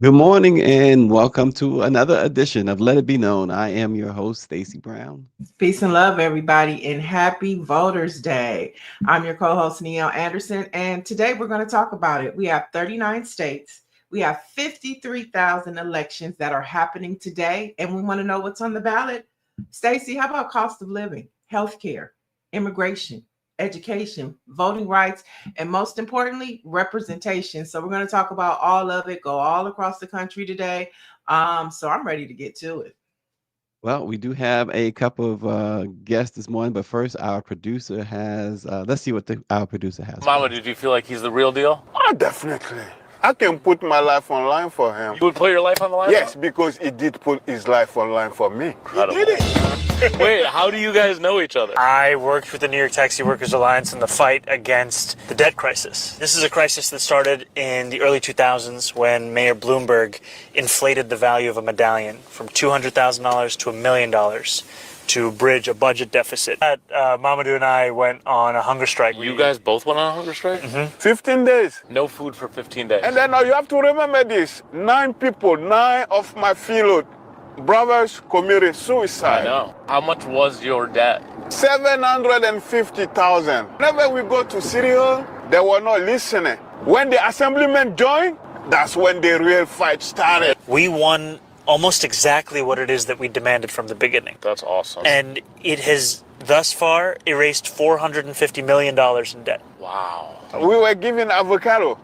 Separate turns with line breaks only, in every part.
Good morning and welcome to another edition of Let It Be Known. I am your host, Stacy Brown.
Peace and love, everybody, and happy Voters Day. I'm your co host, Niele Anderson, and today we're going to talk about it. We have 39 states, we have 53,000 elections that are happening today, and we want to know what's on the ballot. Stacy, how about cost of living, healthcare, immigration, education, voting rights, and most importantly, representation? So, we're going to talk about all of it, go all across the country today. So, I'm ready to get to it.
Well, we do have a couple of guests this morning, but first, our producer has, let's see what our producer has for
Mama,
us.
did you feel like he's the real deal?
Oh, definitely. I can put my life online for him.
You would put your life on the line?
Yes, because he did put his life online for me.
Incredible.
He did it.
Wait, how do you guys know each other?
I worked with the New York Taxi Workers Alliance in the fight against the debt crisis. This is a crisis that started in the early 2000s when Mayor Bloomberg inflated the value of a medallion from $200,000 to $1 million to bridge a budget deficit. Mamadou and I went on a hunger strike.
You guys both went on a hunger strike?
15 days.
No food for 15 days.
And then now you have to remember this. 9 people, 9 of my fellow brothers committed suicide.
I know. How much was your debt?
750,000. Whenever we go to City Hall, they were not listening. When the assemblymen joined, that's when the real fight started.
We won almost exactly what it is that we demanded from the beginning.
That's awesome.
And it has thus far erased $450 million in debt.
Wow.
We were given avocado.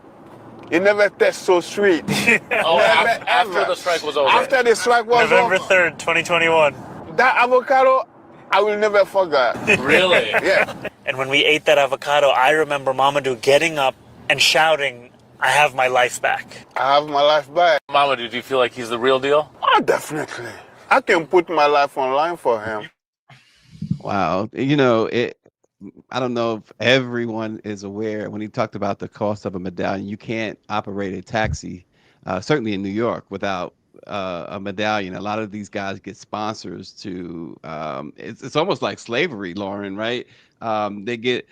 It never tastes so sweet.
Oh,
Never,
after
ever.
the strike was over.
After the strike was
November
over,
3rd, 2021.
that avocado, I will never forget.
Really?
Yeah.
And when we ate that avocado, I remember Mamadou getting up and shouting, "I have my life back."
I have my life back.
Mama, did you feel like he's the real deal?
Oh, definitely. I can put my life online for him.
Wow. I don't know if everyone is aware when he talked about the cost of a medallion, you can't operate a taxi, certainly in New York, without a medallion. A lot of these guys get sponsors to, it's almost like slavery, Lauren, right? They get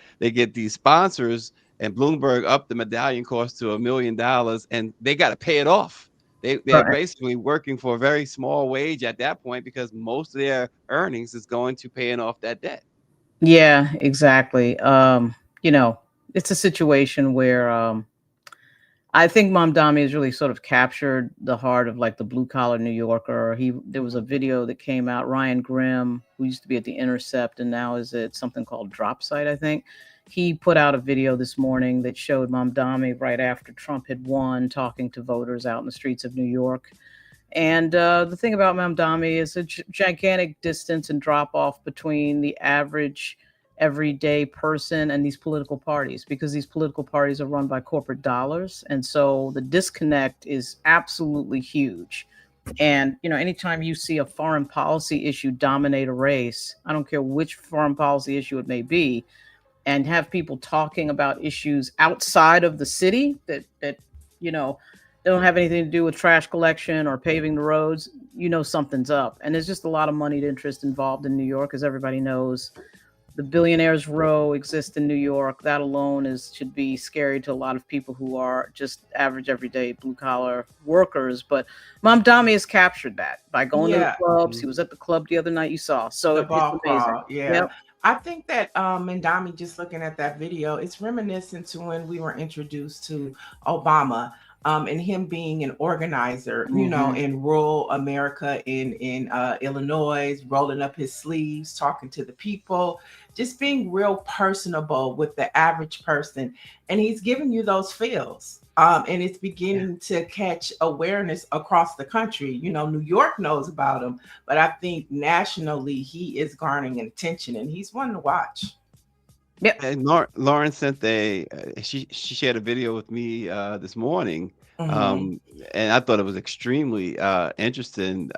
these sponsors, and Bloomberg upped the medallion cost to $1 million, and they got to pay it off. They're basically working for a very small wage at that point because most of their earnings is going to paying off that debt.
Yeah, exactly. It's a situation where I think Mamdani has really sort of captured the heart of like the blue collar New Yorker. There was a video that came out, Ryan Grimm, who used to be at the Intercept and now is at something called Drop Site, I think. He put out a video this morning that showed Mamdani right after Trump had won, talking to voters out in the streets of New York. And the thing about Mamdani is a gigantic distance and drop off between the average everyday person and these political parties, because these political parties are run by corporate dollars. And so the disconnect is absolutely huge. And, anytime you see a foreign policy issue dominate a race, I don't care which foreign policy issue it may be, and have people talking about issues outside of the city that they don't have anything to do with trash collection or paving the roads, something's up. And there's just a lot of moneyed interest involved in New York, as everybody knows. The billionaires row exists in New York. That alone should be scary to a lot of people who are just average, everyday blue collar workers. But Mamdani has captured that by going to the clubs. He was at the club the other night, you saw. So
The
it's
ball
amazing.
crawl, yeah.
Yep.
I think that Mandami, just looking at that video, it's reminiscent to when we were introduced to Obama, and him being an organizer, in rural America, in Illinois, rolling up his sleeves, talking to the people, just being real personable with the average person. And he's giving you those feels. And it's beginning to catch awareness across the country. New York knows about him, but I think nationally he is garnering attention, and he's one to watch.
Yeah.
And Lauren sent she shared a video with me this morning, and I thought it was extremely interesting.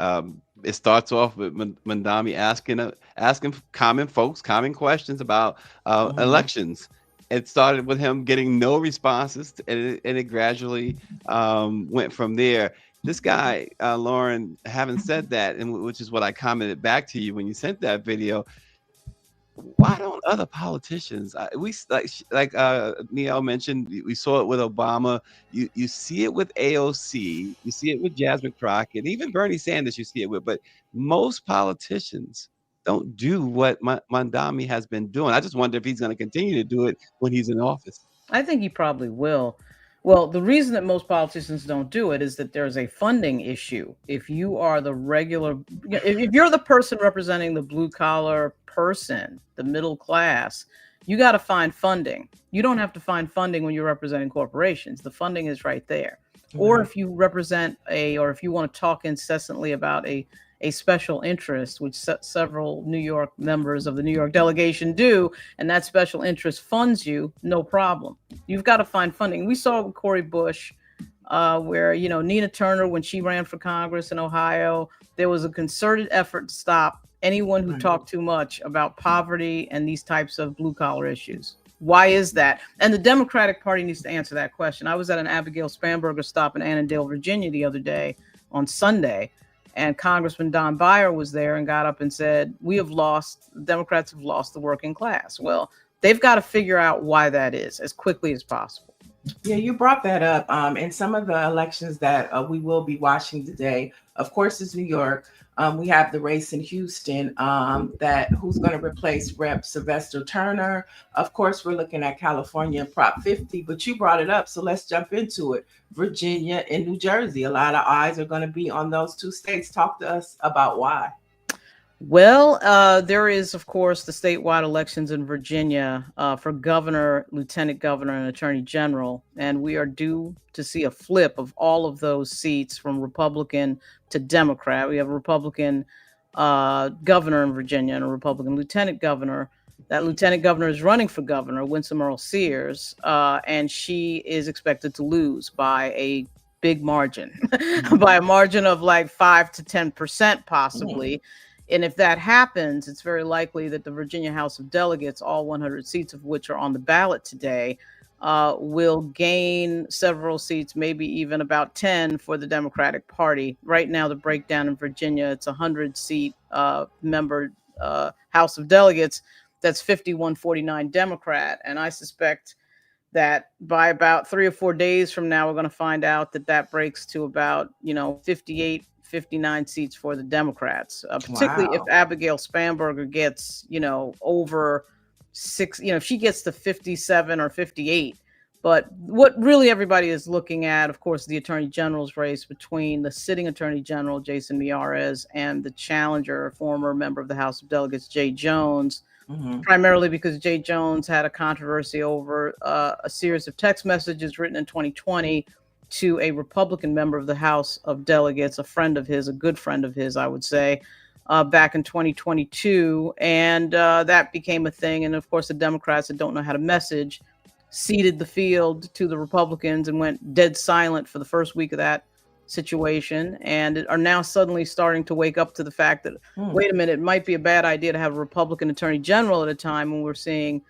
It starts off with Mandami asking common questions about elections. It started with him getting no responses, and it gradually went from there. This guy, Lauren, having said that, and which is what I commented back to you when you sent that video, why don't other politicians? Neil mentioned, we saw it with Obama. You see it with AOC. You see it with Jasmine Crockett. Even Bernie Sanders, you see it with. But most politicians don't do what Mandami has been doing. I just wonder if he's going to continue to do it when he's in office.
I think he probably will. Well, the reason that most politicians don't do it is that there's a funding issue. If you are the regular, if you're the person representing the blue collar person, the middle class, you got to find funding. You don't have to find funding when you're representing corporations. The funding is right there. Or if you represent or if you want to talk incessantly about a special interest, which several New York members of the New York delegation do, and that special interest funds you, no problem. You've got to find funding. We saw with Cori Bush, where, Nina Turner, when she ran for Congress in Ohio, there was a concerted effort to stop anyone who talked too much about poverty and these types of blue collar issues. Why is that? And the Democratic Party needs to answer that question. I was at an Abigail Spanberger stop in Annandale, Virginia the other day on Sunday, and Congressman Don Beyer was there and got up and said, Democrats have lost the working class. Well, they've got to figure out why that is as quickly as possible.
Yeah, you brought that up. In some of the elections that we will be watching today, of course, is New York. We have the race in Houston that who's going to replace Rep. Sylvester Turner. Of course, we're looking at California and Prop 50, but you brought it up, so let's jump into it. Virginia and New Jersey, a lot of eyes are going to be on those two states. Talk to us about why.
Well, there is, of course, the statewide elections in Virginia for governor, lieutenant governor, and attorney general. And we are due to see a flip of all of those seats from Republican to Democrat. We have a Republican governor in Virginia and a Republican lieutenant governor. That lieutenant governor is running for governor, Winsome Earl Sears, and she is expected to lose by a big margin, by a margin of like 5 to 10% possibly. And if that happens, it's very likely that the Virginia House of Delegates, all 100 seats of which are on the ballot today, will gain several seats, maybe even about 10 for the Democratic Party. Right now, the breakdown in Virginia, it's a 100-seat member House of Delegates. That's 51-49 Democrat. And I suspect that by about 3 or 4 days from now, we're going to find out that breaks to about, 58, 59 seats for the Democrats, particularly if Abigail Spanberger gets, over 6, if she gets to 57 or 58. But what really everybody is looking at, of course, the attorney general's race between the sitting attorney general, Jason Miyares, and the challenger, former member of the House of Delegates, Jay Jones, primarily because Jay Jones had a controversy over a series of text messages written in 2020 to a Republican member of the House of Delegates, a friend of his, a good friend of his, I would say, back in 2022. And that became a thing. And of course, the Democrats that don't know how to message ceded the field to the Republicans and went dead silent for the first week of that situation, and are now suddenly starting to wake up to the fact that, wait a minute, it might be a bad idea to have a Republican attorney general at a time when we're seeing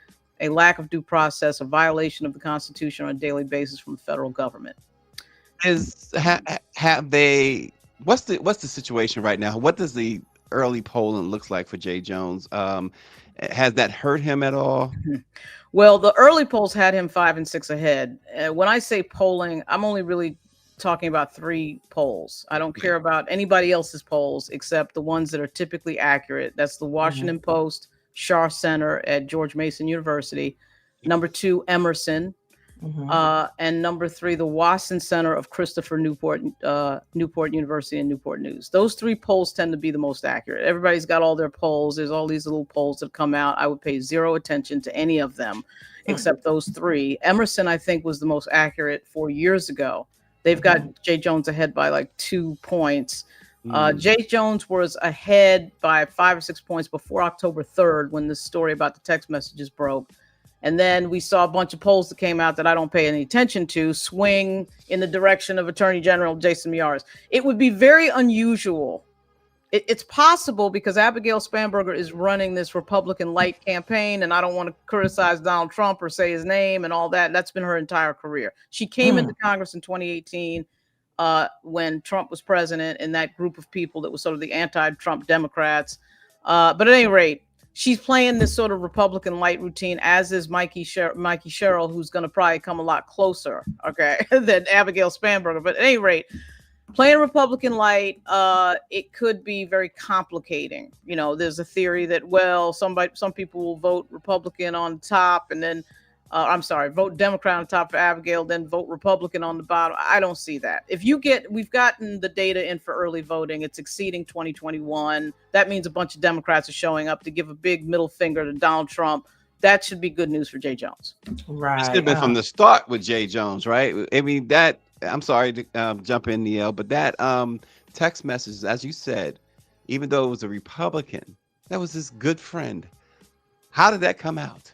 a lack of due process, a violation of the Constitution on a daily basis from the federal government.
Have they? What's the situation right now? What does the early polling looks like for Jay Jones? Has that hurt him at all?
Well, the early polls had him 5 and 6 ahead. When I say polling, I'm only really talking about 3 polls. I don't care about anybody else's polls except the ones that are typically accurate. That's the Washington Post, Schar Center at George Mason University. Number 2, Emerson. And number 3, the Wasson Center of Christopher Newport University and Newport News. Those 3 polls tend to be the most accurate. Everybody's got all their polls. There's all these little polls that come out. I would pay zero attention to any of them except those 3. Emerson, I think, was the most accurate 4 years ago. They've got Jay Jones ahead by like 2 points. Jay Jones was ahead by 5 or 6 points before October 3rd when the story about the text messages broke. And then we saw a bunch of polls that came out that I don't pay any attention to swing in the direction of Attorney General Jason Miyares. It would be very unusual. It's possible because Abigail Spanberger is running this Republican light campaign, and I don't want to criticize Donald Trump or say his name and all that. That's been her entire career. She came into Congress in 2018 when Trump was president, in that group of people that was sort of the anti-Trump Democrats. But at any rate, she's playing this sort of Republican light routine, as is Mikey Sherrill, who's going to probably come a lot closer, okay, than Abigail Spanberger. But at any rate, playing Republican light, it could be very complicating. You know, there's a theory that, well, some people will vote Republican on top, and then vote Democrat on top for Abigail, then vote Republican on the bottom. I don't see that. We've gotten the data in for early voting. It's exceeding 2021. That means a bunch of Democrats are showing up to give a big middle finger to Donald Trump. That should be good news for Jay Jones.
Right.
It should have been from the start with Jay Jones, right? I mean, I'm sorry to jump in, Niele, but that text message, as you said, even though it was a Republican, that was his good friend. How did that come out?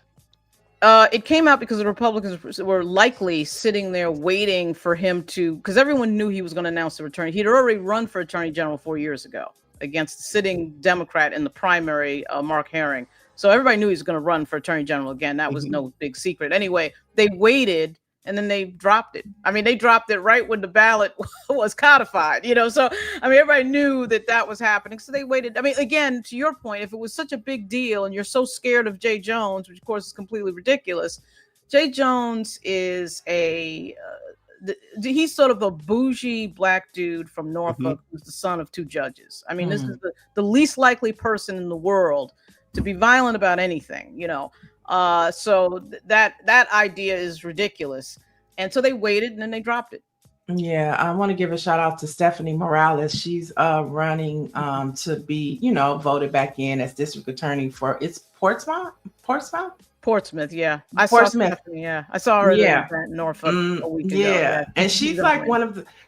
It came out because the Republicans were likely sitting there waiting for him because everyone knew he was going to announce the return. He'd already run for Attorney General 4 years ago against the sitting Democrat in the primary, Mark Herring. So everybody knew he was going to run for Attorney General again. That was no big secret. Anyway, they waited and then they dropped it. I mean, they dropped it right when the ballot was codified, you know? So, I mean, everybody knew that was happening. So they waited. I mean, again, to your point, if it was such a big deal and you're so scared of Jay Jones, which of course is completely ridiculous, Jay Jones is he's sort of a bougie black dude from Norfolk who's the son of 2 judges. I mean, this is the least likely person in the world to be violent about anything, you know? So that idea is ridiculous. And so they waited and then they dropped it.
Yeah, I want to give a shout out to Stephanie Morales. She's running to be, voted back in as district attorney for Portsmouth.
Yeah.
I
saw Stephanie, yeah. I saw her in Norfolk a week ago.
Yeah. And she's like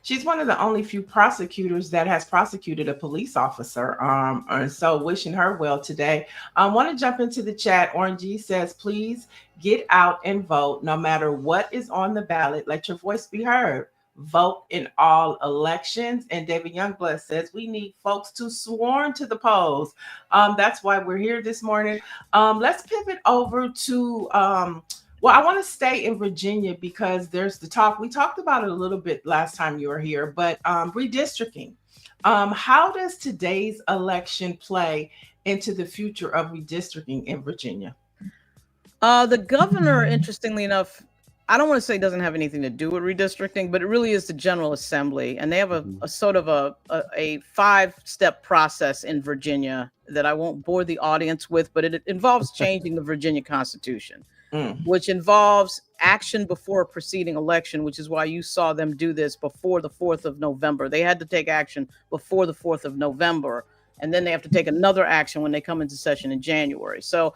she's one of the only few prosecutors that has prosecuted a police officer. And so wishing her well today. I want to jump into the chat. Orangey says, please get out and vote no matter what is on the ballot. Let your voice be heard. Vote in all elections. And David Youngblood says we need folks to sworn to the polls. That's why we're here this morning. Let's pivot over to I want to stay in Virginia because there's the talk. We talked about it a little bit last time you were here, but redistricting. How does today's election play into the future of redistricting in Virginia?
The governor, interestingly enough, I don't want to say it doesn't have anything to do with redistricting, but it really is the General Assembly. And they have a sort of a 5-step process in Virginia that I won't bore the audience with, but it involves changing the Virginia Constitution, which involves action before a preceding election, which is why you saw them do this before the 4th of November. They had to take action before the 4th of November, and then they have to take another action when they come into session in January. So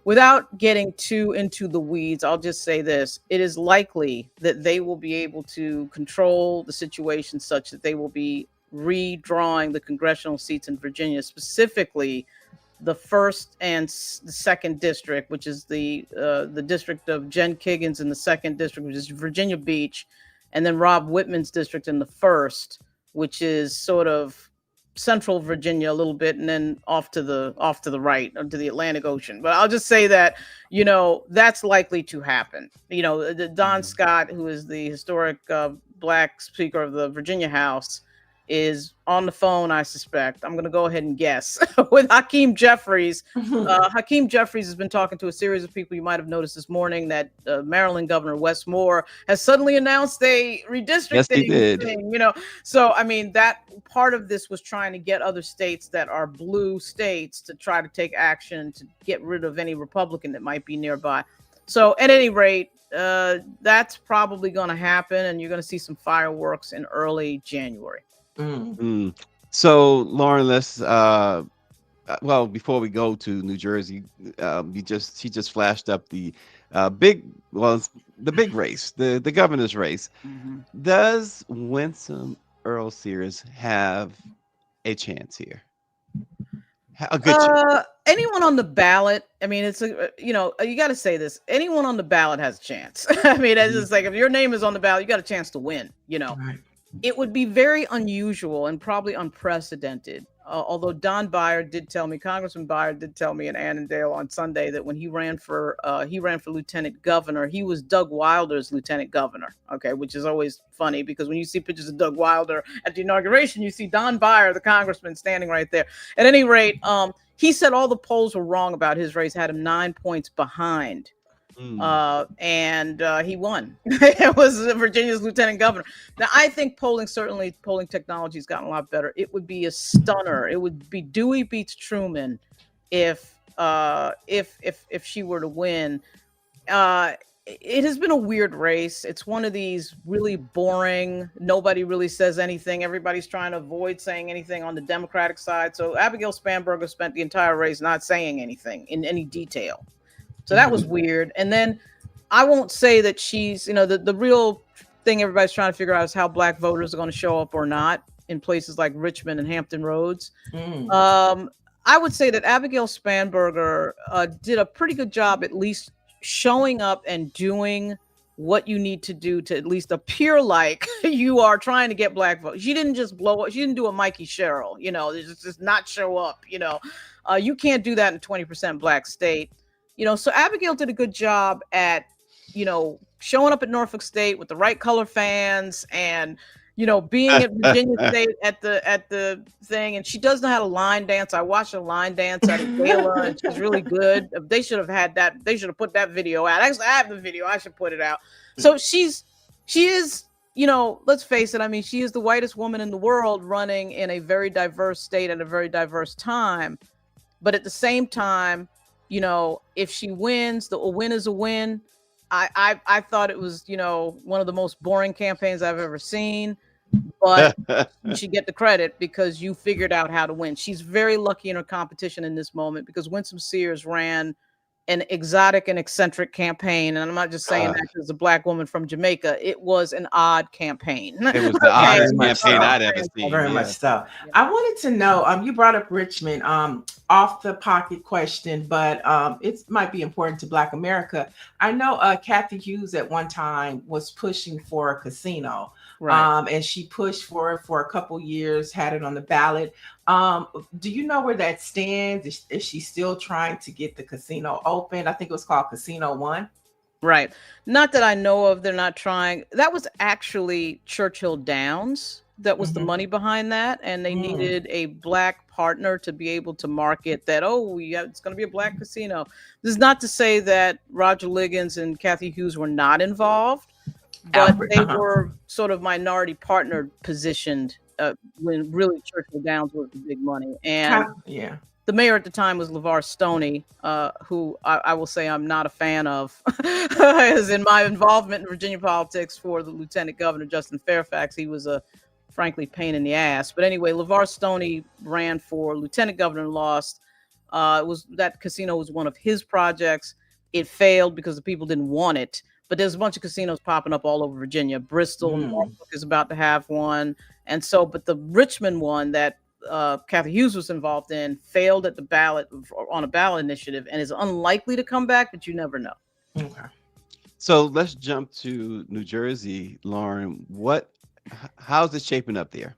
without getting too into the weeds, I'll just say this. It is likely that they will be able to control the situation such that they will be redrawing the congressional seats in Virginia, specifically the 1st and the 2nd district, which is the district of Jen Kiggins in the 2nd district, which is Virginia Beach, and then Rob Whitman's district in the 1st, which is sort of central Virginia a little bit, and then off to the right, to the Atlantic Ocean. But I'll just say that, that's likely to happen. The Don Scott, who is the historic Black Speaker of the Virginia House, is on the phone, I suspect. I'm going to go ahead and guess with Hakeem Jeffries. Hakeem Jeffries has been talking to a series of people. You might have noticed this morning that Maryland Governor Wes Moore has suddenly announced a redistricting thing, So, I mean, that part of this was trying to get other states that are blue states to try to take action to get rid of any Republican that might be nearby. So at any rate, that's probably going to happen, and you're going to see some fireworks in early January.
So Lauren, let's before we go to New Jersey, she just flashed up the big race, the governor's race. Does Winsome Earl Sears have a chance here? A good chance?
Anyone on the ballot, I mean, it's you got to say this, anyone on the ballot has a chance. I mean, it's just like, if your name is on the ballot, you got a chance to win, Right. It would be very unusual and probably unprecedented. Although Congressman Byer did tell me in Annandale on Sunday that when he ran for lieutenant governor, he was Doug Wilder's lieutenant governor. Okay, which is always funny because when you see pictures of Doug Wilder at the inauguration, you see Don Byer, the congressman, standing right there. At any rate, he said all the polls were wrong about his race, had him 9 points behind. And he won. It was Virginia's lieutenant governor. Now, I think polling technology has gotten a lot better. It would be a stunner. It would be Dewey beats Truman if she were to win. It has been a weird race. It's one of these really boring, nobody really says anything. Everybody's trying to avoid saying anything on the Democratic side. So Abigail Spanberger spent the entire race not saying anything in any detail. So that was weird. And then I won't say that she's, the real thing everybody's trying to figure out is how Black voters are going to show up or not in places like Richmond and Hampton Roads. I would say that Abigail Spanberger did a pretty good job, at least showing up and doing what you need to do to at least appear like you are trying to get Black votes. She didn't just blow up. She didn't do a Mikey Sherrill, just not show up. You can't do that in a 20% Black state. So Abigail did a good job at, showing up at Norfolk State with the right color fans and, being at Virginia State at the thing. And she does know how to line dance. I watched a line dance at a gala and she's really good. They should have had that. They should have put that video out. Actually, I have the video. I should put it out. So she is, let's face it. I mean, she is the whitest woman in the world running in a very diverse state at a very diverse time. But at the same time, if she wins, a win is a win. I thought it was, one of the most boring campaigns I've ever seen, but you should get the credit because you figured out how to win. She's very lucky in her competition in this moment because Winsome Sears ran an exotic and eccentric campaign. And I'm not just saying that as a Black woman from Jamaica. It was an odd campaign.
It was the oddest campaign I'd ever seen.
Very much so. I wanted to know, you brought up Richmond, off the pocket question, but it might be important to Black America. I know Kathy Hughes at one time was pushing for a casino. Right. And she pushed for it for a couple years, had it on the ballot. Do you know where that stands? Is she still trying to get the casino open? I think it was called Casino One.
Right. Not that I know of. They're not trying. That was actually Churchill Downs. That was the money behind that. And they needed a Black partner to be able to market that, it's going to be a Black casino. This is not to say that Roger Liggins and Kathy Hughes were not involved, but they were sort of minority partner positioned when really Churchill Downs was the big money. And the mayor at the time was LeVar Stoney, who I will say I'm not a fan of, as in my involvement in Virginia politics for the Lieutenant Governor, Justin Fairfax. He was a frankly pain in the ass. But anyway, LeVar Stoney ran for Lieutenant Governor and lost. That casino was one of his projects. It failed because the people didn't want it. But there's a bunch of casinos popping up all over Virginia. Bristol, Norfolk is about to have one. And so, but the Richmond one that Kathy Hughes was involved in failed at the ballot on a ballot initiative and is unlikely to come back, but you never know.
Okay. So let's jump to New Jersey, Lauren. How's it shaping up there?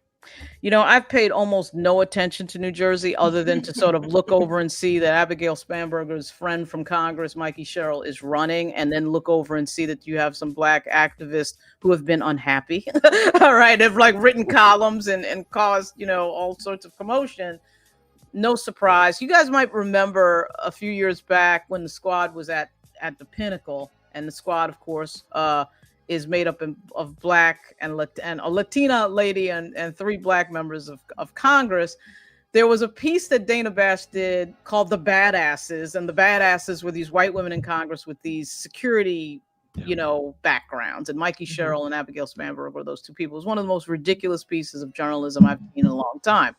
I've paid almost no attention to New Jersey other than to sort of look over and see that Abigail Spanberger's friend from Congress, Mikey Sherrill, is running, and then look over and see that you have some Black activists who have been unhappy. All right. They've written columns and caused, all sorts of commotion. No surprise. You guys might remember a few years back when the squad was at the pinnacle, and the squad, of course, is made up of Black and a Latina lady and 3 Black members of Congress. There was a piece that Dana Bash did called The Badasses, and the Badasses were these white women in Congress with these security, backgrounds. And Mikey Sherrill and Abigail Spanberger were those 2 people. It was one of the most ridiculous pieces of journalism I've seen in a long time,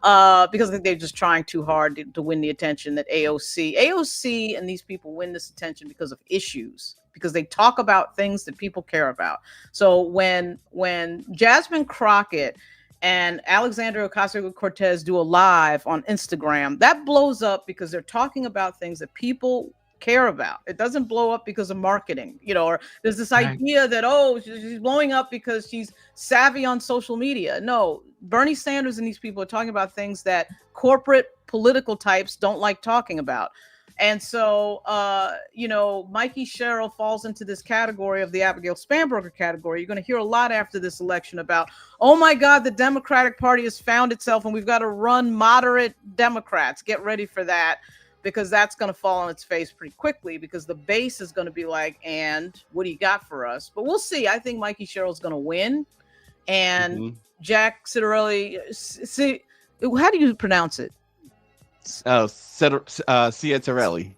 because I think they're just trying too hard to win the attention that AOC and these people win this attention because of issues, because they talk about things that people care about. So when Jasmine Crockett and Alexandria Ocasio-Cortez do a live on Instagram, that blows up because they're talking about things that people care about. It doesn't blow up because of marketing, or there's this idea that, she's blowing up because she's savvy on social media. No, Bernie Sanders and these people are talking about things that corporate political types don't like talking about. And so, you know, Mikey Sherrill falls into this category of the Abigail Spanberger category. You're going to hear a lot after this election about, oh my God, the Democratic Party has found itself and we've got to run moderate Democrats. Get ready for that, because that's going to fall on its face pretty quickly, because the base is going to be like, and what do you got for us? But we'll see. I think Mikey Sherrill's going to win. And Jack Ciattarelli, how do you pronounce it?
Ciattarelli.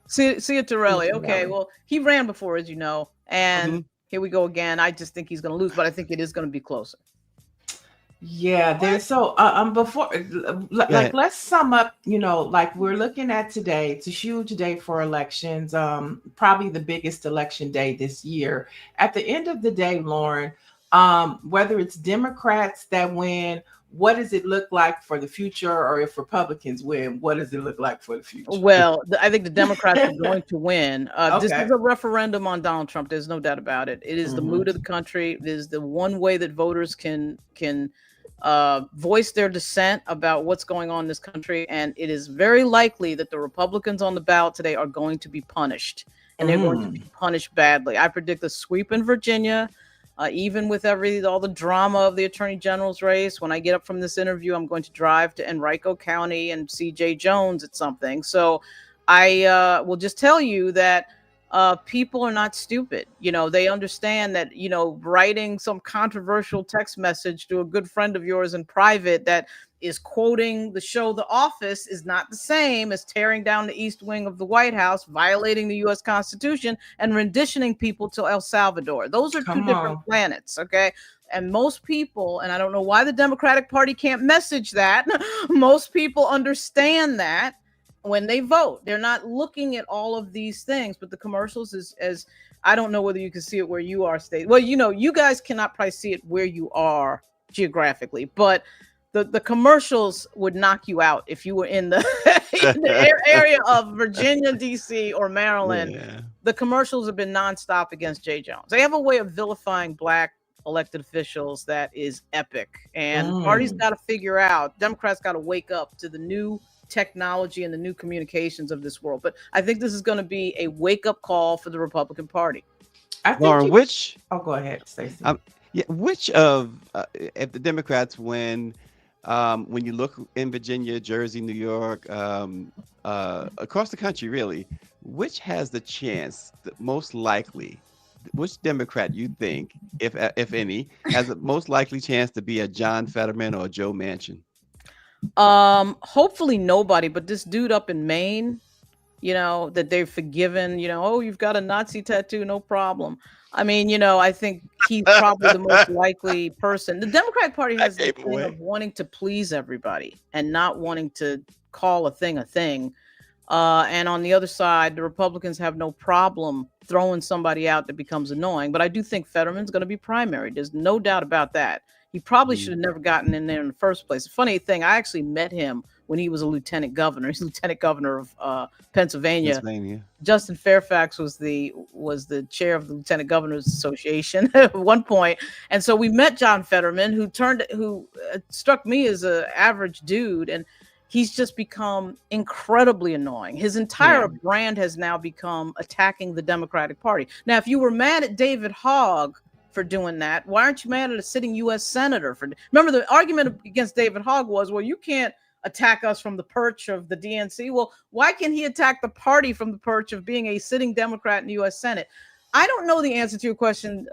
Ciattarelli. Okay, well, he ran before, as you know, and here we go again. I just think he's going to lose, but I think it is going to be closer.
Yeah, there's so before like let's sum up, you know, like we're looking at today. It's a huge day for elections, probably the biggest election day this year. At the end of the day, Lauren, whether it's Democrats that win, what does it look like for the future? Or if Republicans win, what does it look like for the future?
Well, I think the Democrats are going to win. This is a referendum on Donald Trump. There's no doubt about it. It is the mood of the country. It is the one way that voters can voice their dissent about what's going on in this country. And it is very likely that the Republicans on the ballot today are going to be punished, and they're going to be punished badly. I predict a sweep in Virginia. Even with all the drama of the Attorney General's race, when I get up from this interview, I'm going to drive to Henrico County and see Jay Jones at something. So I will just tell you that people are not stupid. You know, they understand that, you know, writing some controversial text message to a good friend of yours in private that is quoting the show The Office is not the same as tearing down the East Wing of the White House, violating the U.S. Constitution, and renditioning people to El Salvador. Those are two different planets, okay? And most people, and I don't know why the Democratic Party can't message that, most people understand that when they vote. They're not looking at all of these things, but the commercials as I don't know whether you can see it where you are, Stacy. Well, you know, you guys cannot probably see it where you are geographically, but the commercials would knock you out if you were in the, in the area of Virginia, D.C. or Maryland. Yeah. The commercials have been nonstop against Jay Jones. They have a way of vilifying Black elected officials that is epic. And parties got to figure out, Democrats got to wake up to the new technology and the new communications of this world. But I think this is going to be a wake-up call for the Republican Party.
I think
Lauren, which...
Oh, go ahead, Stacy.
Yeah, which of, if the Democrats win, when you look in Virginia, Jersey, New York, across the country, really, which has the chance, most likely, which Democrat you think, if any, has the most likely chance to be a John Fetterman or a Joe Manchin?
Hopefully nobody, but this dude up in Maine, you know, that they've forgiven, you know, oh, you've got a Nazi tattoo, no problem. I mean, you know, I think he's probably the most likely person. The Democratic Party has the thing of wanting to please everybody and not wanting to call a thing a thing. And on the other side, the Republicans have no problem throwing somebody out that becomes annoying. But I do think Fetterman's going to be primary. There's no doubt about that. He probably should have never gotten in there in the first place. The funny thing, I actually met him when he was a lieutenant governor. He's lieutenant governor of Pennsylvania. Justin Fairfax was the chair of the Lieutenant Governors Association at one point. And so we met John Fetterman, who struck me as an average dude. And he's just become incredibly annoying. His entire brand has now become attacking the Democratic Party. Now, if you were mad at David Hogg for doing that, why aren't you mad at a sitting U.S. senator? Remember, the argument against David Hogg was, well, you can't attack us from the perch of the DNC. Well, why can he attack the party from the perch of being a sitting Democrat in the U.S. Senate? I don't know the answer to your question,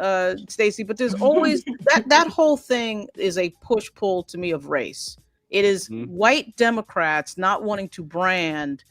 Stacy, but there's always that whole thing is a push-pull to me of race. It is white Democrats not wanting to brand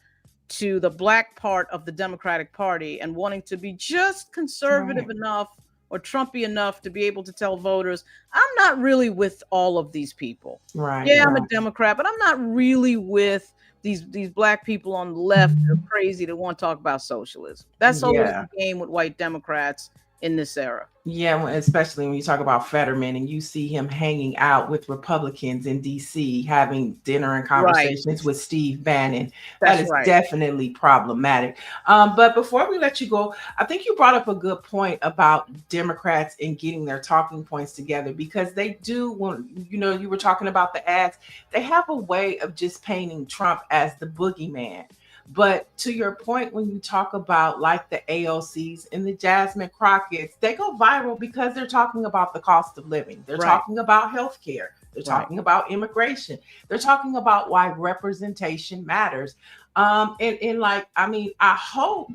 to the Black part of the Democratic Party and wanting to be just conservative enough or Trumpy enough to be able to tell voters, I'm not really with all of these people. Yeah, I'm a Democrat, but I'm not really with these Black people on the left that are crazy that want to talk about socialism. That's always the game with white Democrats in this era.
Yeah, especially when you talk about Fetterman and you see him hanging out with Republicans in D.C., having dinner and conversations with Steve Bannon. That is definitely problematic. But before we let you go, I think you brought up a good point about Democrats and getting their talking points together, because they do, when you know, you were talking about the ads, they have a way of just painting Trump as the boogeyman. But to your point, when you talk about like the AOCs and the Jasmine Crockett's, they go viral because they're talking about the cost of living. They're talking about healthcare. They're talking about immigration. They're talking about why representation matters. And like, I mean, I hope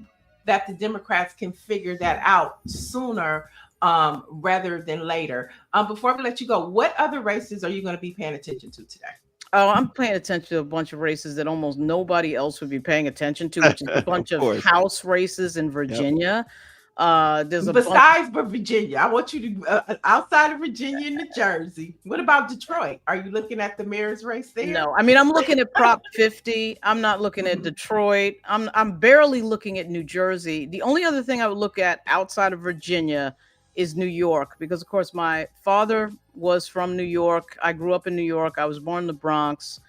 that the Democrats can figure that out sooner rather than later. Before we let you go, what other races are you going to be paying attention to today?
Oh, I'm paying attention to a bunch of races that almost nobody else would be paying attention to, which is a bunch of House races in Virginia. There's a
besides Virginia, I want you to outside of Virginia and New Jersey. What about Detroit? Are you looking at the mayor's race there?
No, I mean I'm looking at Prop 50. I'm not looking at Detroit. I'm barely looking at New Jersey. The only other thing I would look at outside of Virginia is New York, because of course my father was from New York. I grew up in New York. I was born in the Bronx.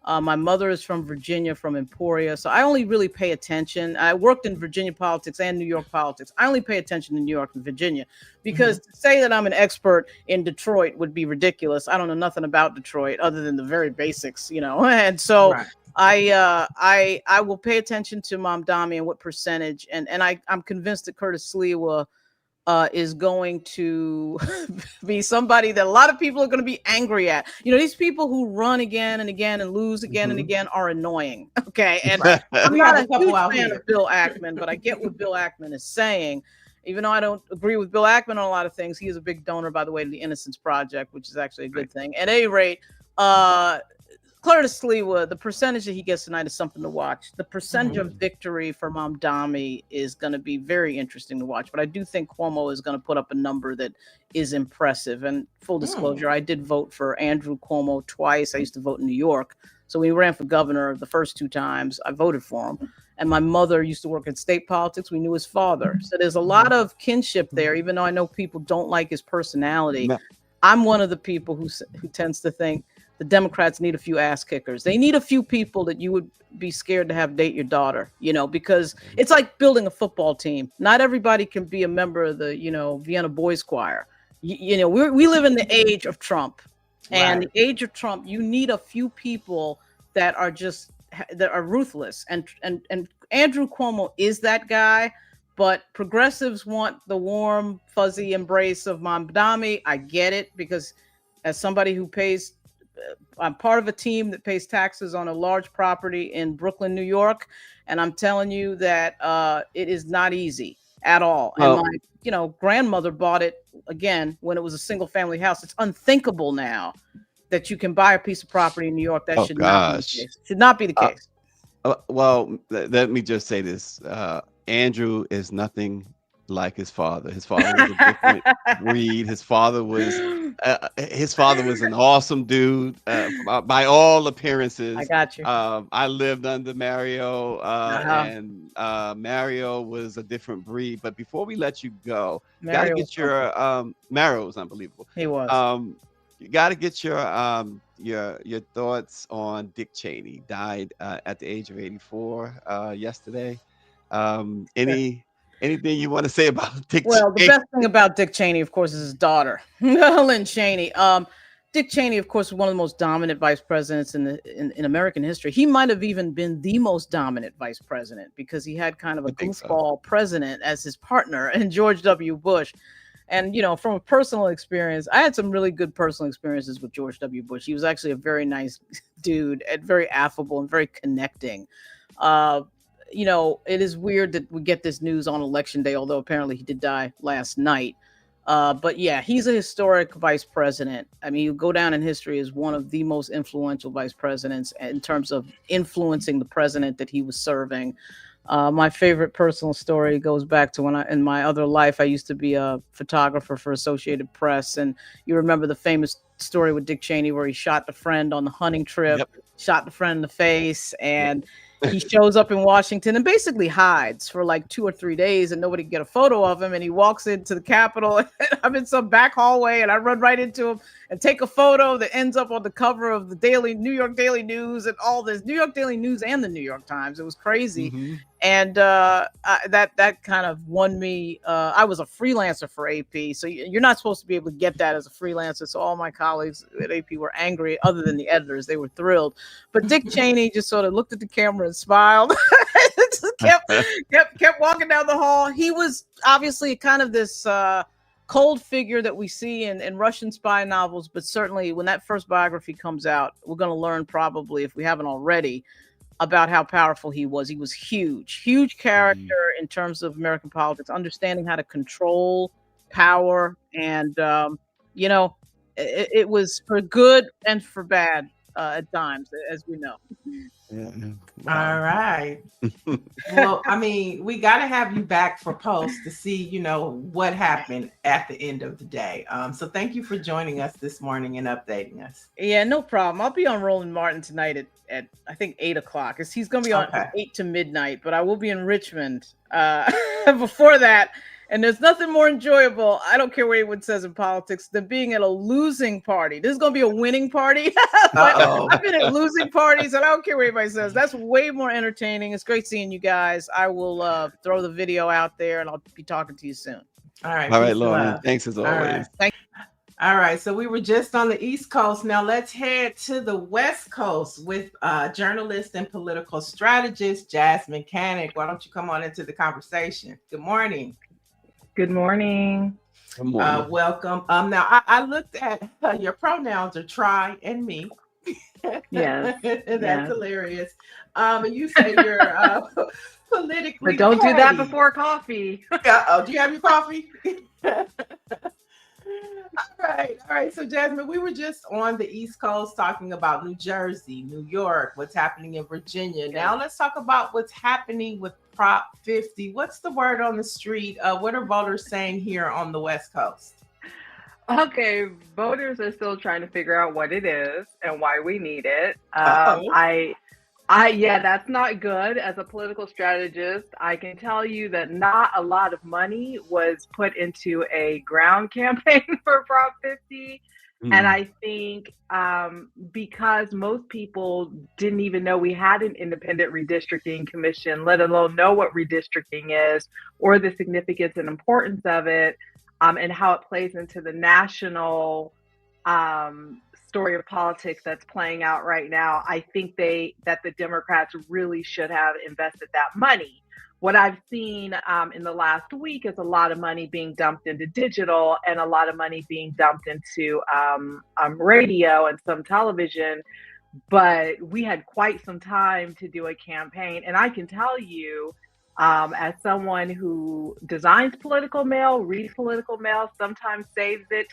My mother is from Virginia, from Emporia. So I only really pay attention. I worked in Virginia politics and New York politics. I only pay attention to New York and Virginia, because to say that I'm an expert in Detroit would be ridiculous. I don't know nothing about Detroit other than the very basics, you know. And so I will pay attention to Mamdani and what percentage. And I'm convinced that Curtis Sliwa is going to be somebody that a lot of people are going to be angry at. You know, these people who run again and again and lose again and again are annoying. Okay. And I'm not a huge fan of Bill Ackman, but I get what Bill Ackman is saying. Even though I don't agree with Bill Ackman on a lot of things, he is a big donor, by the way, to the Innocence Project, which is actually a good thing. At any rate, Curtis Sliwa, the percentage that he gets tonight is something to watch. The percentage of victory for Mamdani is going to be very interesting to watch. But I do think Cuomo is going to put up a number that is impressive. And full disclosure, I did vote for Andrew Cuomo twice. I used to vote in New York. So when he ran for governor the first two times, I voted for him. And my mother used to work in state politics. We knew his father. So there's a lot of kinship there, even though I know people don't like his personality. I'm one of the people who tends to think the Democrats need a few ass kickers. They need a few people that you would be scared to have date your daughter, you know, because it's like building a football team. Not everybody can be a member of the, you know, Vienna Boys Choir. You know, we live in the age of Trump, and the age of Trump, you need a few people that are ruthless. And Andrew Cuomo is that guy, but progressives want the warm, fuzzy embrace of Mamdani. I get it, because as somebody who I'm part of a team that pays taxes on a large property in Brooklyn, New York, and I'm telling you that it is not easy at all. And my, grandmother bought it again when it was a single-family house. It's unthinkable now that you can buy a piece of property in New York. That should not be the case. Should not be the case.
Well, let me just say this: Andrew is nothing like his father. His father was a different breed. His father was an awesome dude by all appearances.
I got you.
I lived under Mario, and Mario was a different breed. But before we let you go, you got to get your Mario was unbelievable.
He was.
You got to get your thoughts on Dick Cheney. Died at the age of 84 yesterday. Anything you want to say about Dick Cheney?
Well, the best thing about Dick Cheney, of course, is his daughter, Lynn Cheney. Dick Cheney, of course, was one of the most dominant vice presidents in American history. He might have even been the most dominant vice president, because he had kind of a goofball president as his partner in George W. Bush. And, you know, from a personal experience, I had some really good personal experiences with George W. Bush. He was actually a very nice dude and very affable and very connecting. You know, it is weird that we get this news on election day, although apparently he did die last night. But yeah, he's a historic vice president. I mean, you go down in history as one of the most influential vice presidents in terms of influencing the president that he was serving. My favorite personal story goes back to when in my other life, I used to be a photographer for Associated Press. And you remember the famous story with Dick Cheney where he shot the friend on the hunting trip, shot the friend in the face, and he shows up in Washington and basically hides for like 2 or 3 days, and nobody can get a photo of him. And he walks into the Capitol, and I'm in some back hallway, and I run right into him and take a photo that ends up on the cover of the New York Daily News and all this, New York Daily News and the New York Times. It was crazy. And that kind of won me. I was a freelancer for AP, so you're not supposed to be able to get that as a freelancer. So all my colleagues at AP were angry, other than the editors. They were thrilled. But Dick Cheney just sort of looked at the camera and smiled. kept walking down the hall. He was obviously kind of this cold figure that we see in Russian spy novels, but certainly when that first biography comes out, we're going to learn, probably if we haven't already, about how powerful he was. He was huge character in terms of American politics, understanding how to control power. And, it was for good and for bad at times, as we know.
Yeah.
Wow. All right. Well, I mean, we got to have you back for post to see, what happened at the end of the day. So thank you for joining us this morning and updating us.
Yeah, no problem. I'll be on Roland Martin tonight at I think 8:00. He's going to be on from 8 to midnight, but I will be in Richmond before that. And there's nothing more enjoyable, I don't care what anyone says in politics, than being at a losing party. This is going to be a winning party. But I've been at losing parties, and I don't care what anybody says. That's way more entertaining. It's great seeing you guys. I will throw the video out there, and I'll be talking to you soon.
All right.
All right, Lauren. Thanks as always.
All right. All right, so we were just on the East Coast. Now let's head to the West Coast with journalist and political strategist Jasmine Canick. Why don't you come on into the conversation? Good morning.
Good morning.
Good morning.
Welcome. Now I looked at your pronouns are try and me.
Yes.
That's hilarious. And you say you're politically.
But don't do that before coffee.
Oh, do you have your coffee? All right. So Jasmine, we were just on the East Coast talking about New Jersey, New York, what's happening in Virginia. Now let's talk about what's happening with Prop 50. What's the word on the street? What are voters saying here on the West Coast?
Okay, voters are still trying to figure out what it is and why we need it. That's not good. As a political strategist, I can tell you that not a lot of money was put into a ground campaign for Prop 50. And I think because most people didn't even know we had an independent redistricting commission, let alone know what redistricting is or the significance and importance of it, and how it plays into the national story of politics that's playing out right now, I think that the Democrats really should have invested that money. What I've seen in the last week is a lot of money being dumped into digital and a lot of money being dumped into radio and some television. But we had quite some time to do a campaign. And I can tell you, as someone who designs political mail, reads political mail, sometimes saves it,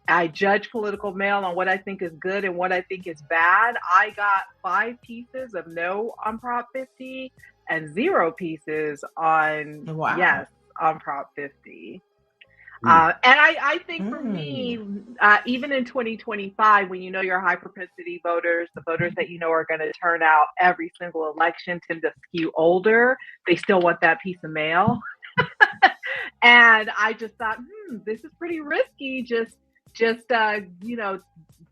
I judge political mail on what I think is good and what I think is bad. I got 5 pieces of no on Prop 50 and 0 pieces on yes on Prop 50. And I think for me, even in 2025, when you know your high propensity voters, the voters that you know are going to turn out every single election tend to skew older, they still want that piece of mail. And I just thought, this is pretty risky. Just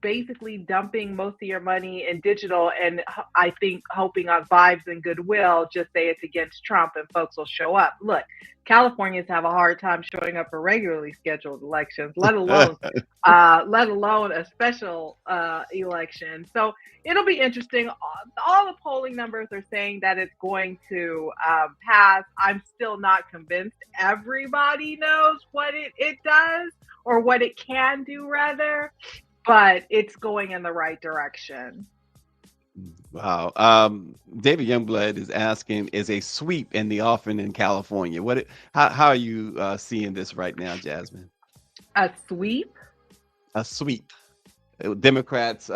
basically dumping most of your money in digital, and I think hoping on vibes and goodwill, just say it's against Trump and folks will show up. Look, Californians have a hard time showing up for regularly scheduled elections, let alone a special election. So it'll be interesting. All the polling numbers are saying that it's going to pass. I'm still not convinced everybody knows what it does, or what it can do rather, but it's going in the right direction.
Wow. David Youngblood is asking, is a sweep in the offing in California? How are you seeing this right now, Jasmine?
A sweep?
A sweep. Democrats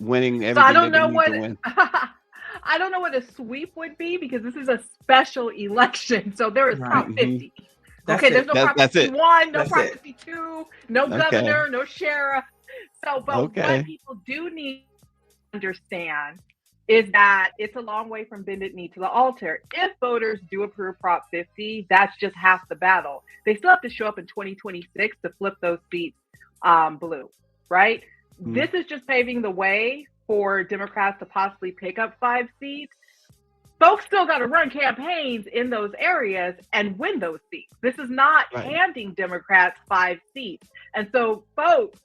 winning everything.
So I don't know
to
what
win.
I don't know what a sweep would be, because this is a special election. So there is Prop 50.
That's
there's no Prop 51, no Prop
it.
52, no governor, no sheriff. So, but what people do need to understand is that it's a long way from bended knee to the altar. If voters do approve Prop 50, that's just half the battle. They still have to show up in 2026 to flip those seats blue, right? This is just paving the way for Democrats to possibly pick up 5 seats. Folks still got to run campaigns in those areas and win those seats. This is not handing Democrats 5 seats. And so, folks,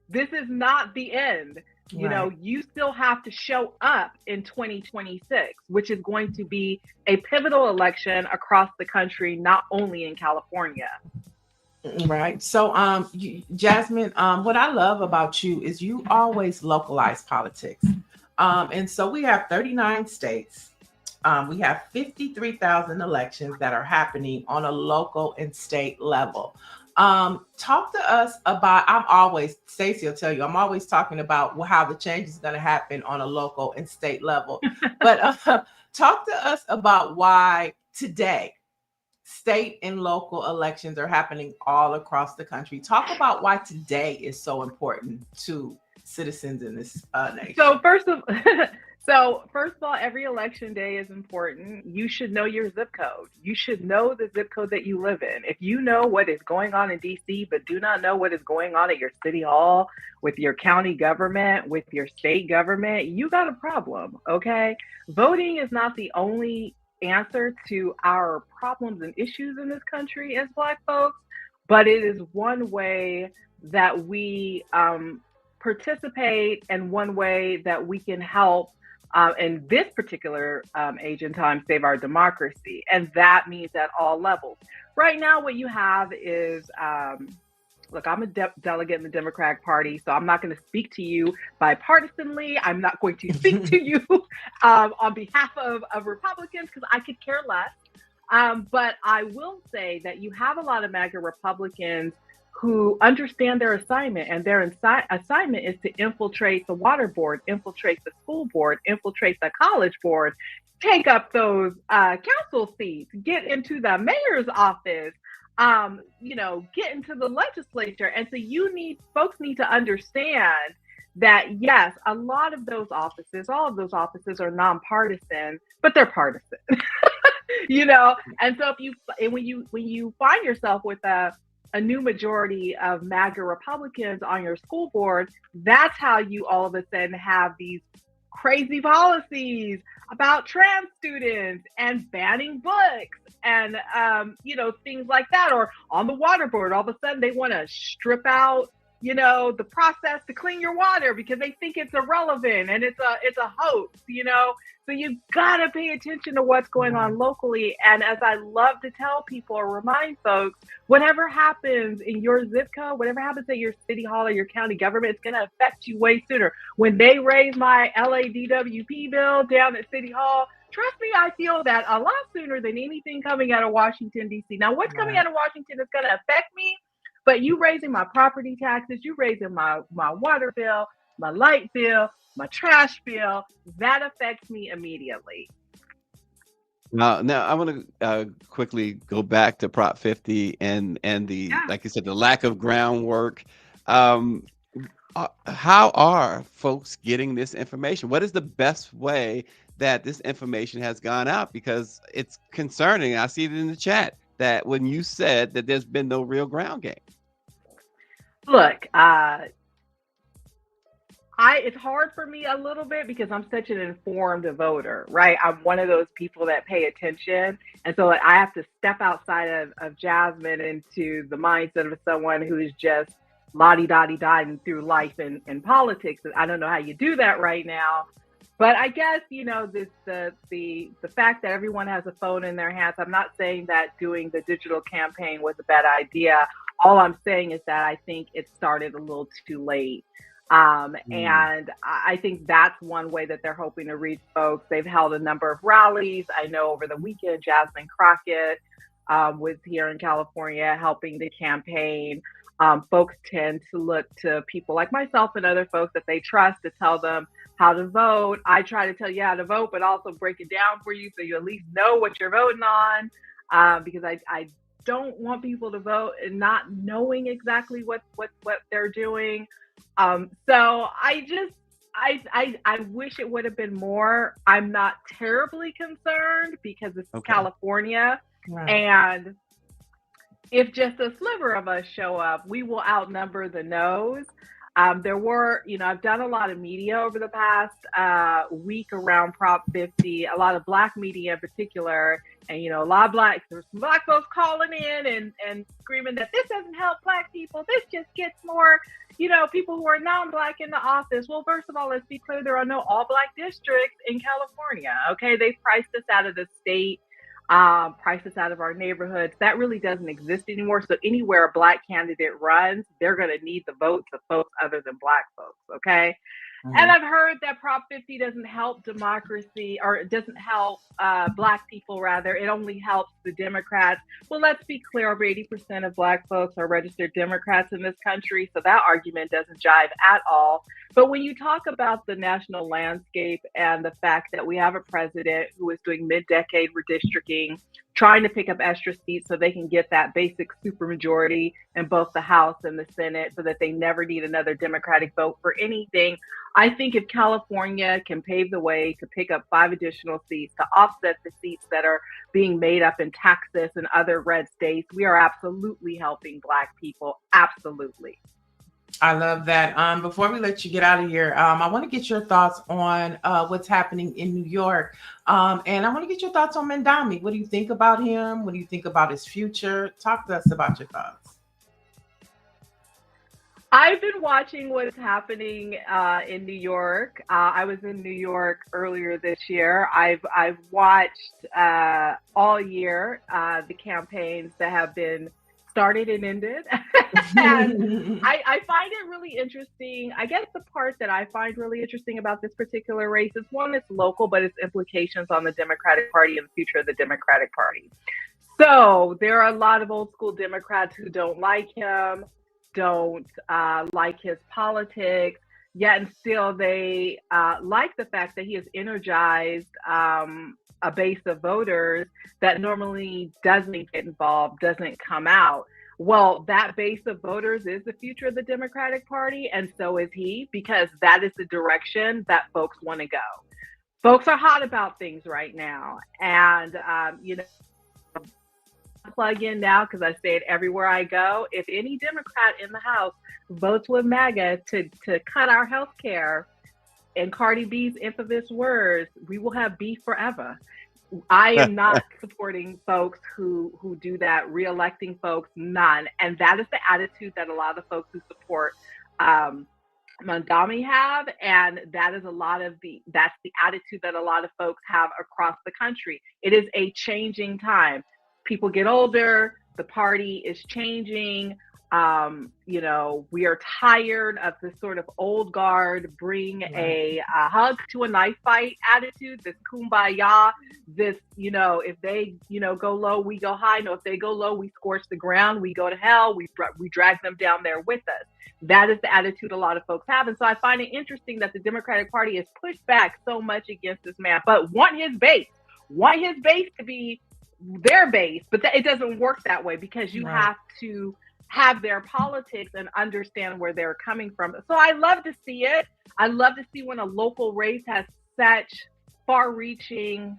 this is not the end. You know, you still have to show up in 2026, which is going to be a pivotal election across the country, not only in California.
Right. So, Jasmine, what I love about you is you always localize politics. And so we have 39 states. We have 53,000 elections that are happening on a local and state level. Talk to us about, Stacy will tell you, I'm always talking about how the change is going to happen on a local and state level. But talk to us about why today state and local elections are happening all across the country. Talk about why today is so important to citizens in this nation.
So first of all, every election day is important. You should know your zip code. You should know the zip code that you live in. If you know what is going on in DC, but do not know what is going on at your city hall, with your county government, with your state government, you got a problem, okay? Voting is not the only answer to our problems and issues in this country as Black folks, but it is one way that we participate and one way that we can help in this particular age and time save our democracy. And that means at all levels. Right now, what you have is, look, I'm a delegate in the Democratic Party, so I'm not going to speak to you bipartisanly. I'm not going to speak to you on behalf of Republicans because I could care less. But I will say that you have a lot of MAGA Republicans who understand their assignment, and their assignment is to infiltrate the water board, infiltrate the school board, infiltrate the college board, take up those council seats, get into the mayor's office, get into the legislature. And so folks need to understand that, yes, a lot of those offices, all of those offices are nonpartisan, but they're partisan, And so when you find yourself with a new majority of MAGA Republicans on your school board, that's how you all of a sudden have these crazy policies about trans students and banning books and, things like that. Or on the water board, all of a sudden they want to strip out, the process to clean your water because they think it's irrelevant and it's a hoax, So you've got to pay attention to what's going on locally. And as I love to tell people or remind folks, whatever happens in your zip code, whatever happens at your city hall or your county government, it's going to affect you way sooner. When they raise my LADWP bill down at City Hall, trust me, I feel that a lot sooner than anything coming out of Washington, D.C. Now, what's coming out of Washington is going to affect me, but you raising my property taxes, you raising my water bill, my light bill, my trash bill, that affects me immediately.
Now I want to quickly go back to Prop 50 and the, like you said, the lack of groundwork. How are folks getting this information? What is the best way that this information has gone out? Because it's concerning. I see it in the chat that when you said that there's been no real ground game.
Look, it's hard for me a little bit because I'm such an informed voter, right? I'm one of those people that pay attention. And so I have to step outside of Jasmine into the mindset of someone who is just la-di-da-di-da through life and politics. And I don't know how you do that right now. But I guess, the fact that everyone has a phone in their hands, I'm not saying that doing the digital campaign was a bad idea. All I'm saying is that I think it started a little too late. And I think that's one way that they're hoping to reach folks. They've held a number of rallies. I know over the weekend, Jasmine Crockett was here in California helping the campaign. Folks tend to look to people like myself and other folks that they trust to tell them how to vote. I try to tell you how to vote, but also break it down for you so you at least know what you're voting on, because I don't want people to vote and not knowing exactly what they're doing. So I wish it would have been more. I'm not terribly concerned because it's California. Right. And if just a sliver of us show up, we will outnumber the no's. There were, I've done a lot of media over the past week around Prop 50, a lot of Black media in particular. And, a lot of there's some Black folks calling in and screaming that this doesn't help Black people. This just gets more, people who are non-black in the office. Well, first of all, let's be clear, there are no all-black districts in California. Okay, they priced us out of the state, priced us out of our neighborhoods. That really doesn't exist anymore. So anywhere a black candidate runs, they're going to need the votes of folks other than black folks. Okay. And I've heard that Prop 50 doesn't help democracy, or it doesn't help black people, rather. It only helps the Democrats. Well, let's be clear, over 80% of black folks are registered Democrats in this country. So that argument doesn't jive at all. But when you talk about the national landscape and the fact that we have a president who is doing mid-decade redistricting, trying to pick up extra seats so they can get that basic supermajority in both the House and the Senate so that they never need another Democratic vote for anything. I think if California can pave the way to pick up 5 additional seats to offset the seats that are being made up in Texas and other red states, we are absolutely helping black people. Absolutely.
I love that. Before we let you get out of here, I want to get your thoughts on what's happening in New York. And I want to get your thoughts on Mandami. What do you think about him? What do you think about his future? Talk to us about your thoughts.
I've been watching what's happening in New York. I was in New York earlier this year. I've watched all year the campaigns that have been started and ended. And I find it really interesting. I guess the part that I find really interesting about this particular race is, one, it's local, but its implications on the Democratic Party and the future of the Democratic Party. So there are a lot of old school Democrats who don't like him, don't like his politics, yet and still they like the fact that he has energized a base of voters that normally doesn't get involved, doesn't come out. Well, that base of voters is the future of the Democratic Party, and so is he, because that is the direction that folks want to go. Folks are hot about things right now, and plug in now because I say it everywhere I go. If any Democrat in the House votes with MAGA to cut our health care, in Cardi B's infamous words, we will have beef forever. I am not supporting folks who do that, re-electing folks, none. And that is the attitude that a lot of folks who support Mandami have, and that is that's the attitude that a lot of folks have across the country. It is a changing time. People get older, the party is changing. We are tired of this sort of old guard, bring a hug to a knife fight attitude, this kumbaya, this, if they, go low, we go high. No, if they go low, we scorch the ground, we go to hell, we drag them down there with us. That is the attitude a lot of folks have. And so I find it interesting that the Democratic Party has pushed back so much against this man, but want his base to be their base, but it doesn't work that way, because you have to have their politics and understand where they're coming from. So I love to see it. I love to see when a local race has such far-reaching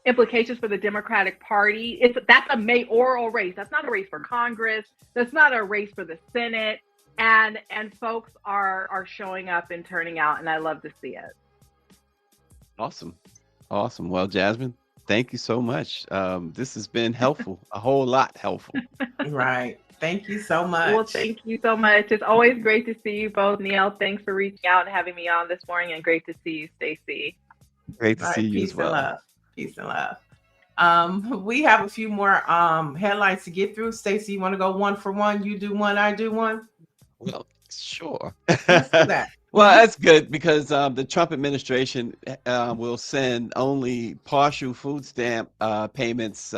implications for the Democratic Party. That's a mayoral race. That's not a race for Congress. That's not a race for the Senate. And folks are showing up and turning out, and I love to see it.
Awesome. Well, Jasmine, thank you so much. This has been helpful, a whole lot helpful.
Right. Thank you so much.
Well, thank you so much. It's always great to see you both. Niele, thanks for reaching out and having me on this morning, and great to see you, Stacy.
Great to see you as well.
Peace and love. We have a few more headlines to get through. Stacy, you want to go one for one? You do one, I do one?
Well, sure.
Let's do that.
Well, that's good, because the Trump administration will send only partial food stamp payments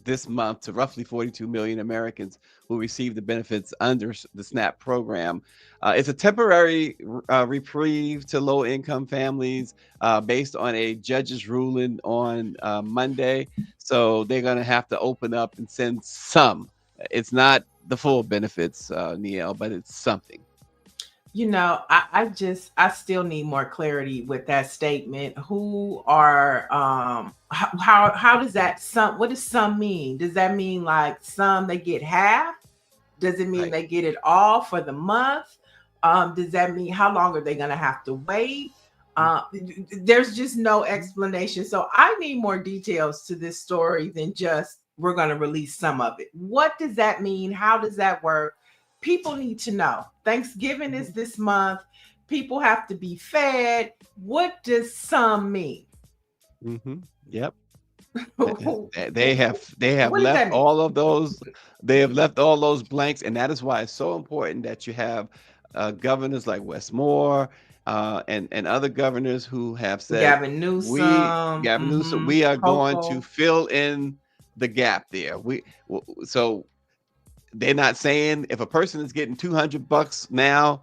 this month to roughly 42 million Americans who receive the benefits under the SNAP program. It's a temporary reprieve to low-income families based on a judge's ruling on Monday. So they're going to have to open up and send some. It's not the full benefits, Niele, but it's something.
I still need more clarity with that statement. Who are how does that what does some mean? Does that mean like some they get half? Does it mean they get it all for the month? Does that mean how long are they going to have to wait? There's just no explanation. So I need more details to this story than just we're going to release some of it. What does that mean? How does that work? people need to know. Thanksgiving is this month. People have to be fed. What does some mean?
Yep.
What
They have
does
left
that mean?
all of those. They have left all those blanks, and that is why it's so important that you have governors like Westmore and other governors who have said
Gavin Newsom,
Gavin Newsom, we are going to
Hochul.
fill in the gap there. So they're not saying if a person is getting $200 now,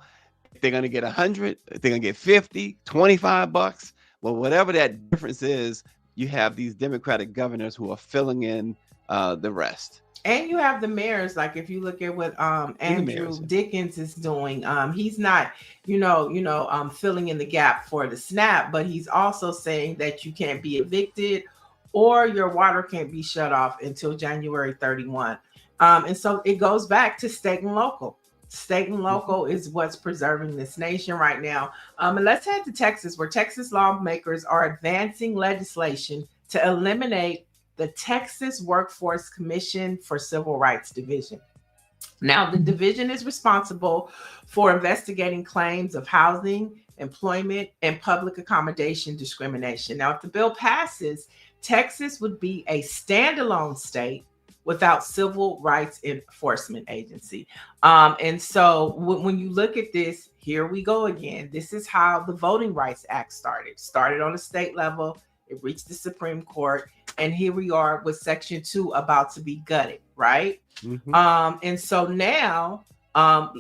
they're going to get 100, they're going to get 50, $25. Well, whatever that difference is, you have these Democratic governors who are filling in the rest.
And you have the mayors, like if you look at what Andrew Dickens is doing, he's not, filling in the gap for the SNAP, but he's also saying that you can't be evicted or your water can't be shut off until January 31. And so it goes back to state and local. State and local is what's preserving this nation right now. And let's head to Texas, where Texas lawmakers are advancing legislation to eliminate the Texas Workforce Commission for Civil Rights Division. Now, the division is responsible for investigating claims of housing, employment, and public accommodation discrimination. Now, if the bill passes, Texas would be a standalone state without civil rights enforcement agency. And so when you look at this, here we go again. This is how the Voting Rights Act started on the state level. It reached the Supreme Court. And here we are with Section 2 about to be gutted, right? And so now,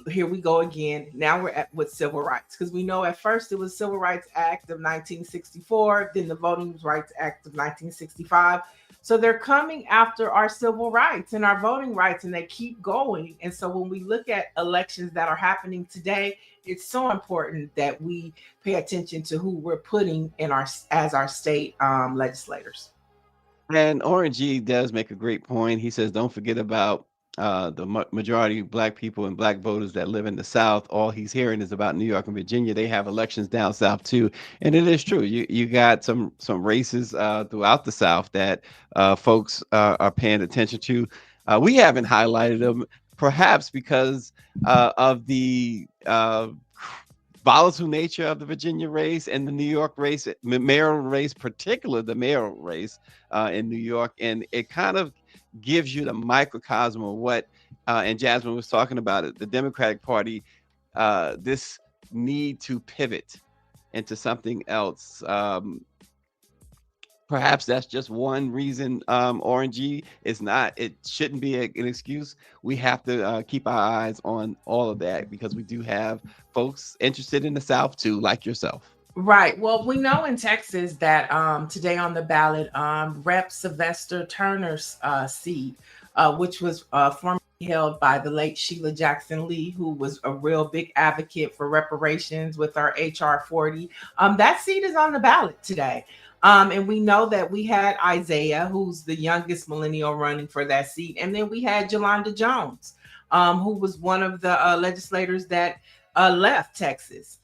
here we go again. Now we're with civil rights, because we know at first it was Civil Rights Act of 1964, then the Voting Rights Act of 1965. So they're coming after our civil rights and our voting rights, and they keep going. And so when we look at elections that are happening today, it's so important that we pay attention to who we're putting in as our state legislators.
And Orange G does make a great point. He says, don't forget about the majority of Black people and Black voters that live in the South. All he's hearing is about New York and Virginia. They have elections down South too, and it is true. You got some races throughout the South that folks are paying attention to. We haven't highlighted them, perhaps because of the volatile nature of the Virginia race and the New York race, mayoral race, particularly the mayoral race in New York, and it kind of gives you the microcosm of what, and Jasmine was talking about it, the Democratic Party, this need to pivot into something else. Perhaps that's just one reason, Orangey. It shouldn't be an excuse. We have to keep our eyes on all of that, because we do have folks interested in the South too, like yourself.
Right. Well, we know in Texas that today on the ballot, Rep. Sylvester Turner's seat, which was formerly held by the late Sheila Jackson Lee, who was a real big advocate for reparations with our HR 40. That seat is on the ballot today. And we know that we had Isaiah, who's the youngest millennial running for that seat. And then we had Yolanda Jones, who was one of the legislators that left Texas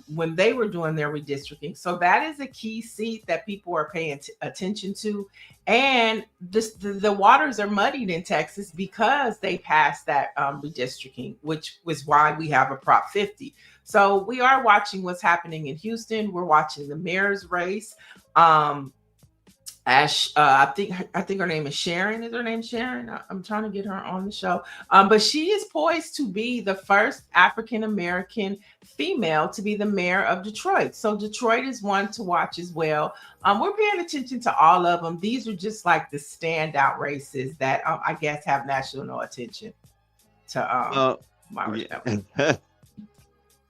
when they were doing their redistricting. So that is a key seat that people are paying attention to. And the waters are muddied in Texas because they passed that redistricting, which was why we have a Prop 50. So we are watching what's happening in Houston. We're watching the mayor's race. I think her name is Sharon. Is her name Sharon? I'm trying to get her on the show. But she is poised to be the first African-American female to be the mayor of Detroit. So Detroit is one to watch as well. We're paying attention to all of them. These are just like the standout races that I guess have national attention to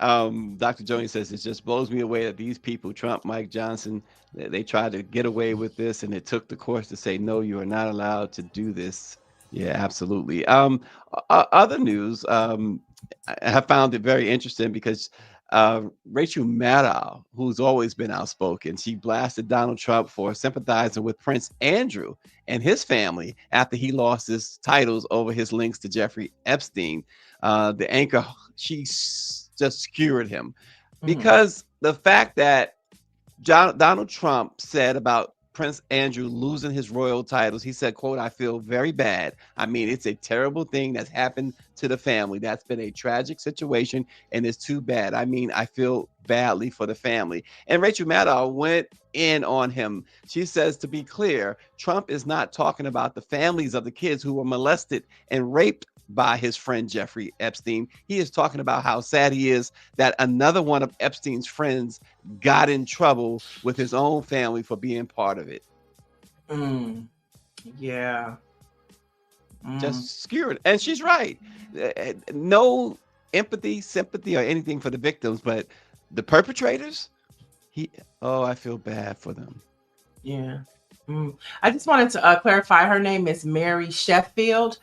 Dr. Jones says, it just blows me away that these people, Trump, Mike Johnson, they tried to get away with this, and it took the courts to say, no, you are not allowed to do this. Yeah, absolutely. Other news, I have found it very interesting because Rachel Maddow, who's always been outspoken, she blasted Donald Trump for sympathizing with Prince Andrew and his family after he lost his titles over his links to Jeffrey Epstein. The anchor, she just skewered him because the fact that Donald Trump said about Prince Andrew losing his royal titles. He said, quote, "I feel very bad. I mean, it's a terrible thing that's happened to the family. That's been a tragic situation, and it's too bad. I mean, I feel badly for the family." And Rachel Maddow went in on him. She says, to be clear, Trump is not talking about the families of the kids who were molested and raped by his friend Jeffrey Epstein. He is talking about how sad he is that another one of Epstein's friends got in trouble with his own family for being part of it.
Yeah.
Just skewered. And she's right. No empathy, sympathy, or anything for the victims, but the perpetrators, I feel bad for them.
Yeah. I just wanted to clarify. Her name is Mary Sheffield,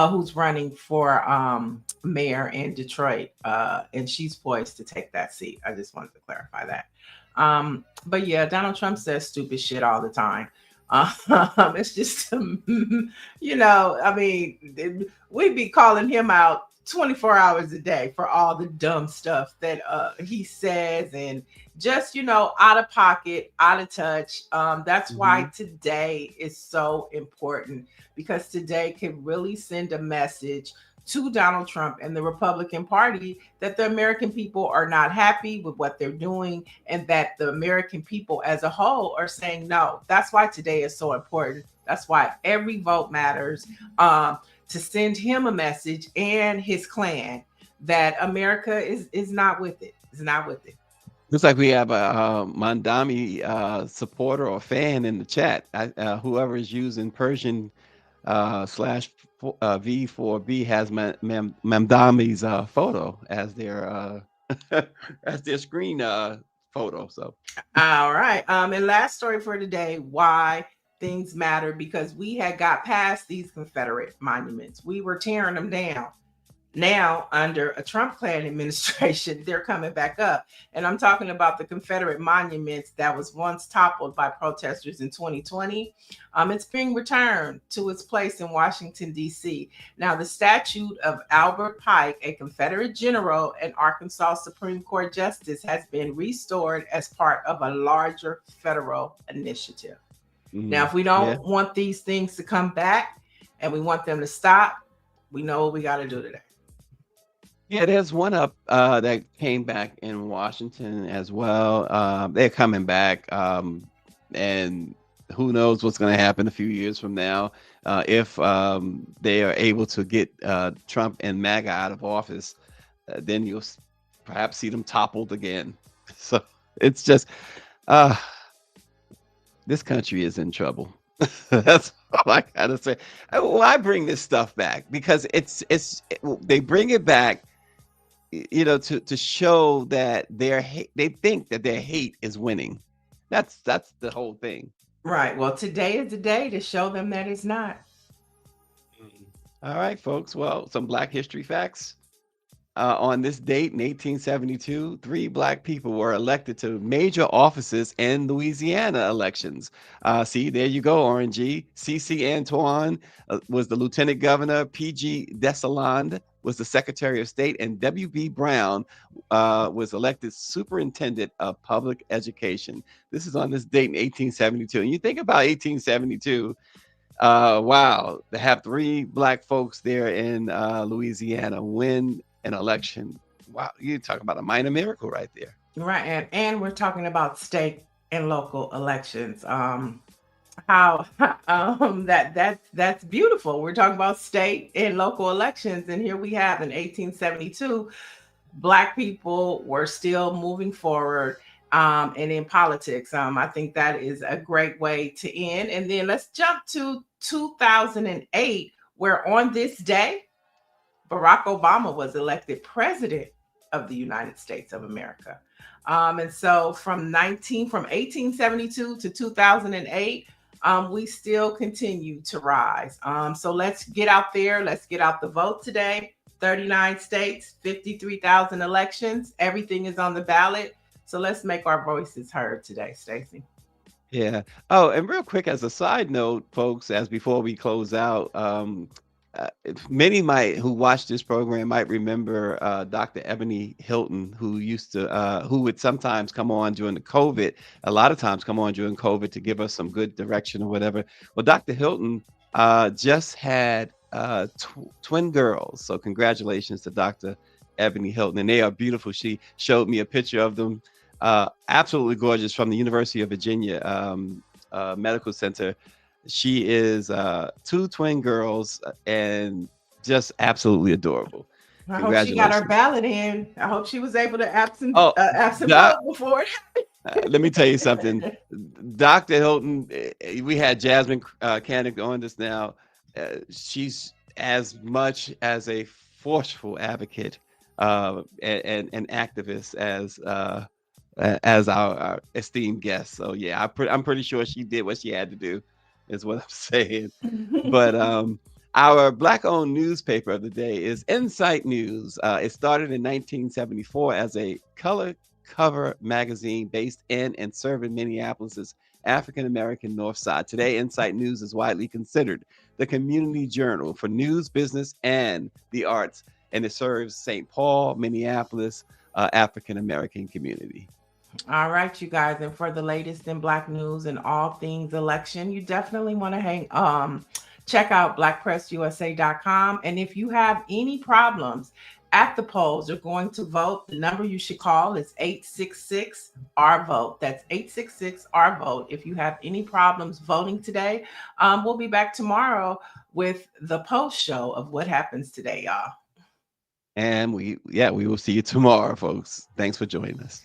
who's running for mayor in Detroit, and she's poised to take that seat. I just wanted to clarify that. But yeah, Donald Trump says stupid shit all the time. It's just, you know, I mean, we'd be calling him out 24 hours a day for all the dumb stuff that he says, and just, you know, out of pocket, out of touch. That's why today is so important, because today can really send a message to Donald Trump and the Republican Party that the American people are not happy with what they're doing, and that the American people as a whole are saying no. That's why today is so important. That's why every vote matters, to send him a message and his clan that America is not with it. Is not with it.
Looks like we have a Mandami supporter or fan in the chat. Whoever is using Persian slash V4B has Mamdami's photo as their as their screen photo. So
all right. And last story for today, why things matter, because we had got past these Confederate monuments. We were tearing them down. Now, under a Trump clan administration, they're coming back up. And I'm talking about the Confederate monuments that was once toppled by protesters in 2020. It's being returned to its place in Washington, D.C. Now, the statue of Albert Pike, a Confederate general and Arkansas Supreme Court justice, has been restored as part of a larger federal initiative. Now, if we don't want these things to come back and we want them to stop, we know what we got to do today.
Yeah, there's one up that came back in Washington as well. They're coming back, and who knows what's going to happen a few years from now if they are able to get Trump and MAGA out of office. Then you'll perhaps see them toppled again. So it's just this country is in trouble. That's all I gotta say. Why bring this stuff back? Because they bring it back, you know, to show that they think that their hate is winning. That's the whole thing.
Right. Well, today is the day to show them that it's not.
All right, folks. Well, some Black history facts. On this date in 1872, 3 Black people were elected to major offices in Louisiana elections. See, there you go, RNG. C.C. Antoine was the lieutenant governor. P.G. Desaland was the secretary of state. And W.B. Brown was elected superintendent of public education. This is on this date in 1872. And you think about 1872, wow, to have 3 Black folks there in Louisiana win an election. Wow, you talk about a minor miracle right there.
Right. And we're talking about state and local elections. How that's beautiful. We're talking about state and local elections, and here we have in 1872, Black people were still moving forward and in politics. I think that is a great way to end. And then let's jump to 2008, where on this day, Barack Obama was elected president of the United States of America. And so from 1872 to 2008, we still continue to rise. So let's get out there. Let's get out the vote today. 39 states, 53,000 elections. Everything is on the ballot. So let's make our voices heard today, Stacy.
Yeah. Oh, and real quick, as a side note, folks, as before we close out, many might who watch this program might remember Dr. Ebony Hilton, who used to who would sometimes come on during the COVID, a lot of times come on during COVID to give us some good direction or whatever. Well, Dr. Hilton just had twin girls, so congratulations to Dr. Ebony Hilton, and they are beautiful. She showed me a picture of them, absolutely gorgeous, from the University of Virginia Medical Center. She is two twin girls and just absolutely adorable.
I hope she got her
Congratulations.
ballot in. I hope she was able to absent
Oh,
vote before.
let me tell you something. Dr. Hilton, we had Jasmine Cannick on this now. She's as much as a forceful advocate and activist as our esteemed guest. So yeah, I'm pretty sure she did what she had to do, is what I'm saying. But our Black-owned newspaper of the day is Insight News. It started in 1974 as a color cover magazine based in and serving Minneapolis's African-American North Side. Today, Insight News is widely considered the community journal for news, business, and the arts, and it serves St. Paul, Minneapolis, African-American community.
All right, you guys, and for the latest in Black news and all things election, you definitely want to check out BlackPressUSA.com. And if you have any problems at the polls or going to vote, the number you should call is 866-R-VOTE. That's 866-R-VOTE. If you have any problems voting today, we'll be back tomorrow with the post show of what happens today, y'all.
And we will see you tomorrow, folks. Thanks for joining us.